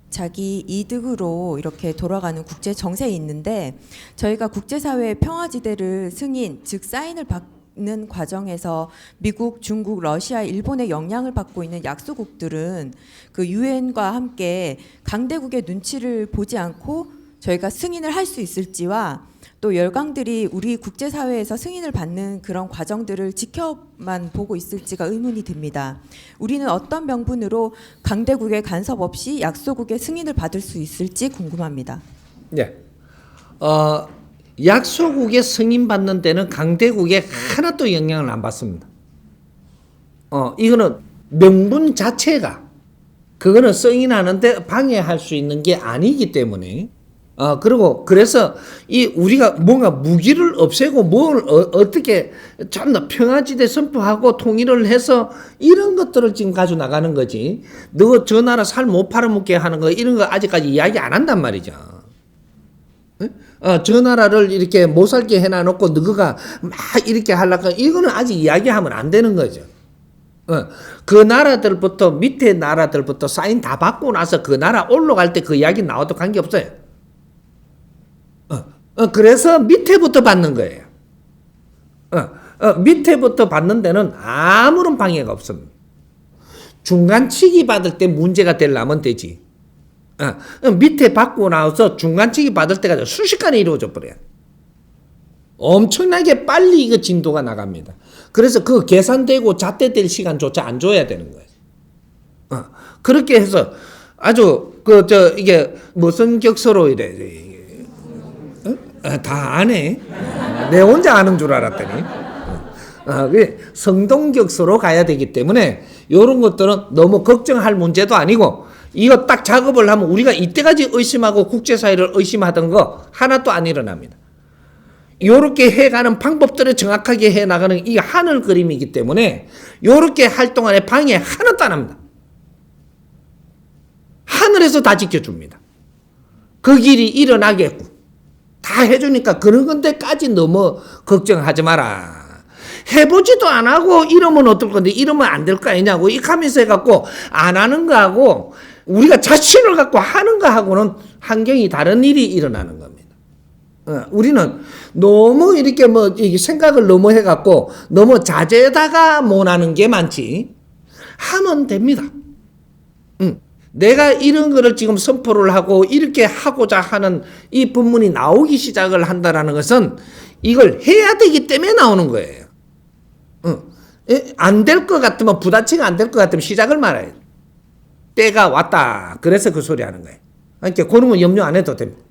자기 이득으로 이렇게 돌아가는 국제 정세에 있는데, 저희가 국제사회의 평화지대를 승인, 즉 사인을 받는 과정에서 미국, 중국, 러시아, 일본의 영향을 받고 있는 약소국들은 그 유엔과 함께 강대국의 눈치를 보지 않고 저희가 승인을 할 수 있을지와, 또 열강들이 우리 국제사회에서 승인을 받는 그런 과정들을 지켜만 보고 있을지가 의문이 듭니다. 우리는 어떤 명분으로 강대국의 간섭 없이 약소국의 승인을 받을 수 있을지 궁금합니다. 네. 약소국의 승인받는 데는 강대국에 하나도 영향을 안 받습니다. 이거는 명분 자체가 그거는 승인하는데 방해할 수 있는 게 아니기 때문에 그리고 그래서 우리가 뭔가 무기를 없애고 뭘 어떻게 좀 더 평화지대 선포하고 통일을 해서 이런 것들을 지금 가지고 나가는 거지. 너 저 나라 살 못 팔아먹게 하는 거 이런 거 아직까지 이야기 안 한단 말이죠. 저 나라를 이렇게 못 살게 해놔놓고 너가 막 이렇게 하려고 이거는 아직 이야기하면 안 되는 거죠. 그 나라들부터 밑에 나라들부터 사인 다 받고 나서 그 나라 올라갈 때 그 이야기 나와도 관계없어요. 그래서 밑에부터 받는 거예요. 밑에부터 받는 데는 아무런 방해가 없습니다. 중간치기 받을 때 문제가 되려면 되지. 밑에 받고 나서 중간치기 받을 때가 순식간에 이루어져 버려요. 엄청나게 빨리 이거 진도가 나갑니다. 그래서 그 계산되고 잣대될 시간조차 안 줘야 되는 거예요. 그렇게 해서 아주 이게 무슨 격서로 이래. 다 아네. 내 혼자 아는 줄 알았더니. 성동격서로 가야 되기 때문에 이런 것들은 너무 걱정할 문제도 아니고 이거 딱 작업을 하면 우리가 이때까지 의심하고 국제사회를 의심하던 거 하나도 안 일어납니다. 요렇게 해가는 방법들을 정확하게 해나가는 이 하늘 그림이기 때문에 요렇게 할 동안에 방해 하나도 안 합니다. 하늘에서 다 지켜줍니다. 그 길이 일어나겠고 다 해주니까 그런 건데까지 너무 걱정하지 마라. 해보지도 안 하고 이러면 어떨 건데 이러면 안 될 거 아니냐고 이 하면서 해갖고 안 하는 거하고 우리가 자신을 갖고 하는 거하고는 환경이 다른 일이 일어나는 겁니다. 우리는 너무 이렇게 생각을 너무 해갖고 너무 자제다가 못하는 게 많지. 하면 됩니다. 내가 이런 거를 지금 선포를 하고 이렇게 하고자 하는 이 법문이 나오기 시작을 한다라는 것은 이걸 해야 되기 때문에 나오는 거예요. 안 될 것 같으면 부다치가 안 될 것 같으면 시작을 말아요. 때가 왔다. 그래서 그 소리 하는 거예요. 그러니까 그런 건 염려 안 해도 됩니다.